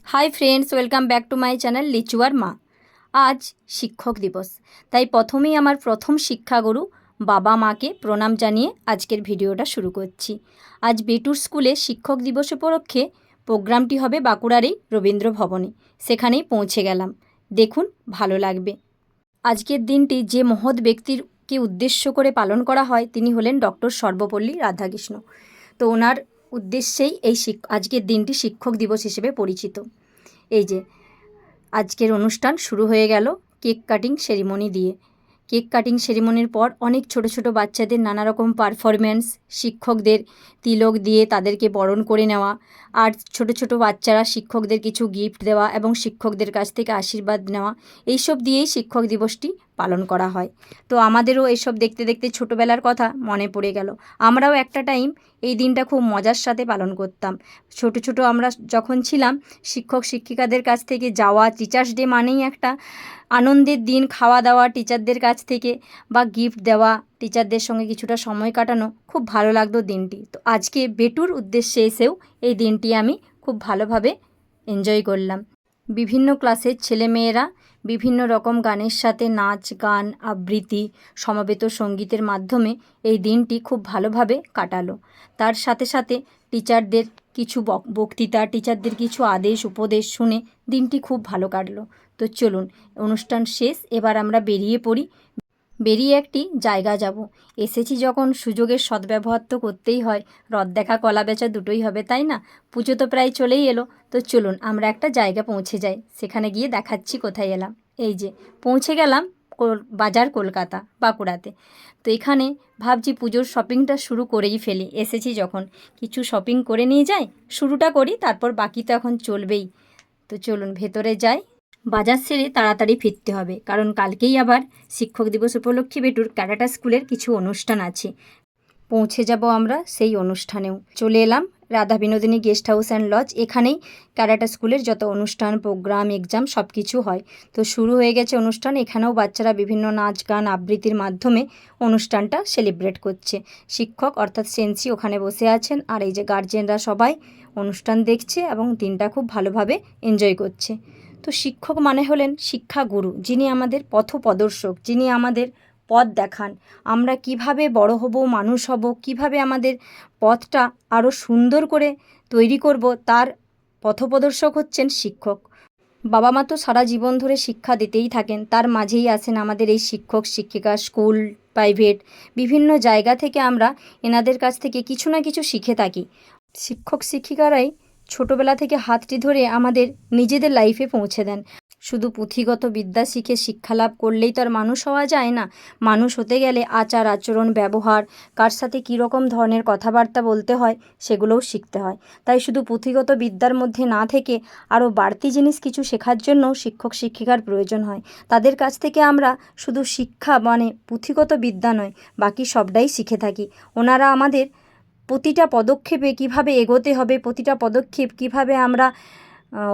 High friends, welcome back to my channel লিচুয়ার মা। আজ শিক্ষক দিবস, তাই প্রথমেই আমার প্রথম শিক্ষাগুরু বাবা মাকে প্রণাম জানিয়ে আজকের ভিডিওটা শুরু করছি। আজ বেটুর স্কুলে শিক্ষক দিবস উপলক্ষে প্রোগ্রামটি হবে বাঁকুড়ার এই রবীন্দ্র ভবনে। সেখানেই পৌঁছে গেলাম, দেখুন ভালো লাগবে। আজকের দিনটি যে মহৎ ব্যক্তিকে উদ্দেশ্য করে পালন করা হয় তিনি হলেন ডক্টর সর্বপল্লী রাধাকৃষ্ণ। তো ওনার উদ্দেশ্যেই এই আজকের দিনটি শিক্ষক দিবস হিসেবে পরিচিত। এই যে আজকের অনুষ্ঠান শুরু হয়ে গেল কেক কাটিং সেরিমনি দিয়ে। কেক কাটিং সেরিমনির পর অনেক ছোট ছোট বাচ্চাদের নানা রকম পারফরম্যান্স, শিক্ষকদের তিলক দিয়ে তাদেরকে বরণ করে নেওয়া, আর ছোট ছোট বাচ্চারা শিক্ষকদের কিছু গিফট দেওয়া এবং শিক্ষকদের কাছ থেকে আশীর্বাদ নেওয়া, এইসব দিয়েই শিক্ষক দিবসটি পালন করা হয়। তো আমাদেরও এসব দেখতে দেখতে ছোটোবেলার কথা মনে পড়ে গেল। আমরাও একটা টাইম এই দিনটা খুব মজার সাথে পালন করতাম। ছোট ছোট আমরা যখন ছিলাম, শিক্ষক শিক্ষিকাদের কাছ থেকে যাওয়া, টিচার্স ডে মানেই একটা আনন্দের দিন, খাওয়া দাওয়া টিচারদের কাছ থেকে বা গিফট দেওয়া, টিচারদের সঙ্গে কিছুটা সময় কাটানো, খুব ভালো লাগতো দিনটি। তো আজকে বেটুর উদ্দেশ্যে এসেও এই দিনটি আমি খুব ভালোভাবে এনজয় করলাম। বিভিন্ন ক্লাসের ছেলেমেয়েরা বিভিন্ন রকম গানের সাথে নাচ গান আবৃত্তি সমবেত সঙ্গীতের মাধ্যমে এই দিনটি খুব ভালোভাবে কাটালো। তার সাথে সাথে টিচারদের কিছু বক্তৃতা, টিচারদের কিছু আদেশ উপদেশ শুনে দিনটি খুব ভালো কাটলো। তো চলুন, অনুষ্ঠান শেষ, এবার আমরা বেরিয়ে পড়ি। বেরিয়ে একটি জায়গা যাব। এসেছি যখন সুযোগের সদ্ব্যবহার তো করতেই হয়। রথ দেখা কলা বেচা দুটোই হবে, তাই না? পুজো তো প্রায় চলেই এলো। তো চলুন আমরা একটা জায়গা পৌঁছে যাই, সেখানে গিয়ে দেখাচ্ছি কোথায় এলাম। এই যে পৌঁছে গেলাম বাজার কলকাতা, বাঁকুড়াতে। তো এখানে ভাবছি পুজোর শপিংটা শুরু করেই ফেলি, এসেছি যখন কিছু শপিং করে নিয়ে যাই, শুরুটা করি, তারপর বাকি তো এখন চলবেই। তো চলুন ভেতরে যাই। বাজার সেরে তাড়াতাড়ি ফিরতে হবে, কারণ কালকেই আবার শিক্ষক দিবস উপলক্ষে বেটুর ক্যারাটা স্কুলের কিছু অনুষ্ঠান আছে। পৌঁছে যাব আমরা সেই অনুষ্ঠানেও। চলে এলাম Radha Binodini guest house and lodge. এখানেই ক্যারাটা স্কুলের যত অনুষ্ঠান, প্রোগ্রাম, এক্সাম সব কিছু হয়। তো শুরু হয়ে গেছে অনুষ্ঠান। এখানেও বাচ্চারা বিভিন্ন নাচ গান আবৃত্তির মাধ্যমে অনুষ্ঠানটা সেলিব্রেট করছে। শিক্ষক অর্থাৎ সেন্সি ওখানে বসে আছেন, আর এই যে গার্জেনরা সবাই অনুষ্ঠান দেখছে এবং দিনটা খুব ভালোভাবে এনজয় করছে। তো শিক্ষক মানে হলেন শিক্ষাগুরু, যিনি আমাদের পথপ্রদর্শক, যিনি আমাদের পথ দেখান। আমরা কিভাবে বড় হব, মানুষ হব, কিভাবে আমাদের পথটা আরও সুন্দর করে তৈরি করব, তার পথপ্রদর্শক হচ্ছেন শিক্ষক। বাবা মা তো সারা জীবন ধরে শিক্ষা দিতেই থাকেন, তার মাঝেই আছেন আমাদের এই শিক্ষক শিক্ষিকা। স্কুল, প্রাইভেট, বিভিন্ন জায়গা থেকে আমরা এনাদের কাছ থেকে কিছু না কিছু শিখে থাকি। শিক্ষক শিক্ষিকারাই ছোটোবেলা থেকে হাতটি ধরে আমাদের নিজেদের লাইফে পৌঁছে দেন। শুধু পুঁথিগত বিদ্যা শিখে শিক্ষালাভ করলেই তো আর মানুষ হওয়া যায় না। মানুষ হতে গেলে আচার আচরণ, ব্যবহার, কার সাথে কীরকম ধরনের কথাবার্তা বলতে হয় সেগুলোও শিখতে হয়। তাই শুধু পুঁথিগত বিদ্যার মধ্যে না থেকে আরও বাড়তি জিনিস কিছু শেখার জন্য শিক্ষক শিক্ষিকার প্রয়োজন হয়। তাদের কাছ থেকে আমরা শুধু শিক্ষা মানে পুঁথিগত বিদ্যা নয়, বাকি সবটাই শিখে থাকি। ওনারা আমাদের প্রতিটা পদক্ষেপে কিভাবে এগোতে হবে, প্রতিটা পদক্ষেপ কিভাবে আমরা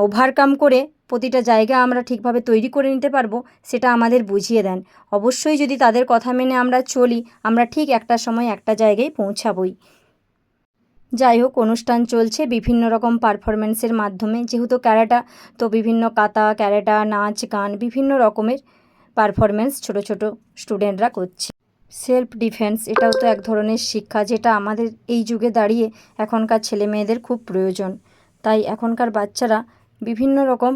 ওভারকাম করে প্রতিটা জায়গা আমরা ঠিকভাবে তৈরি করে নিতে পারবো, সেটা আমাদের বুঝিয়ে দেন। অবশ্যই যদি তাদের কথা মেনে আমরা চলি, আমরা ঠিক একটা সময় একটা জায়গায় পৌঁছাবই। যাই হোক, অনুষ্ঠান চলছে বিভিন্ন রকম পারফরমেন্সের মাধ্যমে। যেহেতু ক্যারাটা, তো বিভিন্ন কাতা, ক্যারাটা, নাচ গান, বিভিন্ন রকমের পারফরমেন্স ছোট ছোট স্টুডেন্টরা করছে। সেলফ ডিফেন্স, এটাও তো এক ধরনের শিক্ষা, যেটা আমাদের এই যুগে দাঁড়িয়ে এখনকার ছেলে মেয়েদের খুব প্রয়োজন। তাই এখনকার বাচ্চারা বিভিন্ন রকম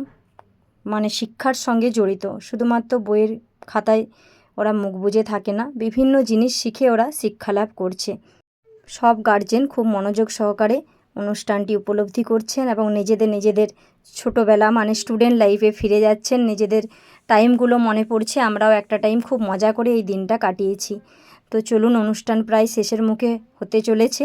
মানে শিক্ষার সঙ্গে জড়িত। শুধুমাত্র বইয়ের খাতায় ওরা মুখ বুজে থাকে না, বিভিন্ন জিনিস শিখে ওরা শিক্ষালাভ করছে। সব গার্জেন খুব মনোযোগ সহকারে অনুষ্ঠানটি উপলব্ধি করছেন এবং নিজেদের ছোটোবেলা মানে স্টুডেন্ট লাইফে ফিরে যাচ্ছেন। নিজেদের টাইমগুলো মনে পড়ছে। আমরাও একটা টাইম খুব মজা করে এই দিনটা কাটিয়েছি। তো চলুন, অনুষ্ঠান প্রায় শেষের মুখে হতে চলেছে।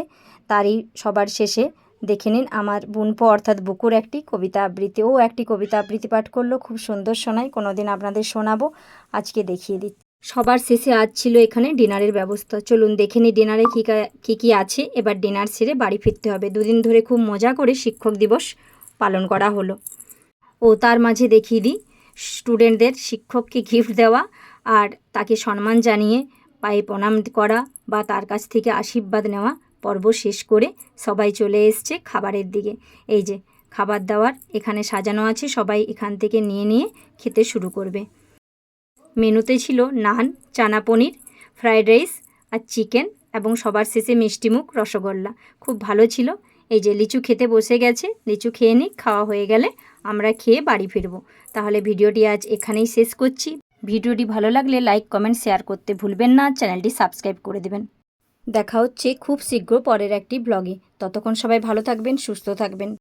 তারই সবার শেষে দেখে নিন আমার বুনপো অর্থাৎ বুকুর একটি কবিতা আবৃত্তি। ও একটি কবিতা আবৃত্তি পাঠ করলো, খুব সুন্দর শোনায়। কোনো দিন আপনাদের শোনাবো, আজকে দেখিয়ে দিচ্ছি। সবার শেষে আজ ছিল এখানে ডিনারের ব্যবস্থা। চলুন দেখে নিই ডিনারে কী কী আছে। এবার ডিনার সেরে বাড়ি ফিরতে হবে। দুদিন ধরে খুব মজা করে শিক্ষক দিবস পালন করা হলো। ও তার মাঝে দেখিয়ে দিই স্টুডেন্টদের শিক্ষককে গিফট দেওয়া আর তাকে সম্মান জানিয়ে পায়ে প্রণাম করা বা তার কাছ থেকে আশীর্বাদ নেওয়া পর্ব শেষ করে সবাই চলে এসছে খাবারের দিকে। এই যে খাবার দাবার এখানে সাজানো আছে, সবাই এখান থেকে নিয়ে নিয়ে খেতে শুরু করবে। মেনুতে ছিল নান, চানা পনির, ফ্রায়েড রাইস আর চিকেন এবং সবার শেষে মিষ্টিমুখ রসগোল্লা। খুব ভালো ছিল। এই যে লিচু খেতে বসে গেছে, লিচু খেয়ে নিই, খাওয়া হয়ে গেলে আমরা খেয়ে বাড়ি ফিরবো। তাহলে ভিডিওটি আজ এখানেই শেষ করছি। ভিডিওটি ভালো লাগলে লাইক, কমেন্ট, শেয়ার করতে ভুলবেন না। চ্যানেলটি সাবস্ক্রাইব করে দেবেন। দেখা হচ্ছে খুব শীঘ্র পরের একটি ব্লগে। ততক্ষণ সবাই ভালো থাকবেন, সুস্থ থাকবেন।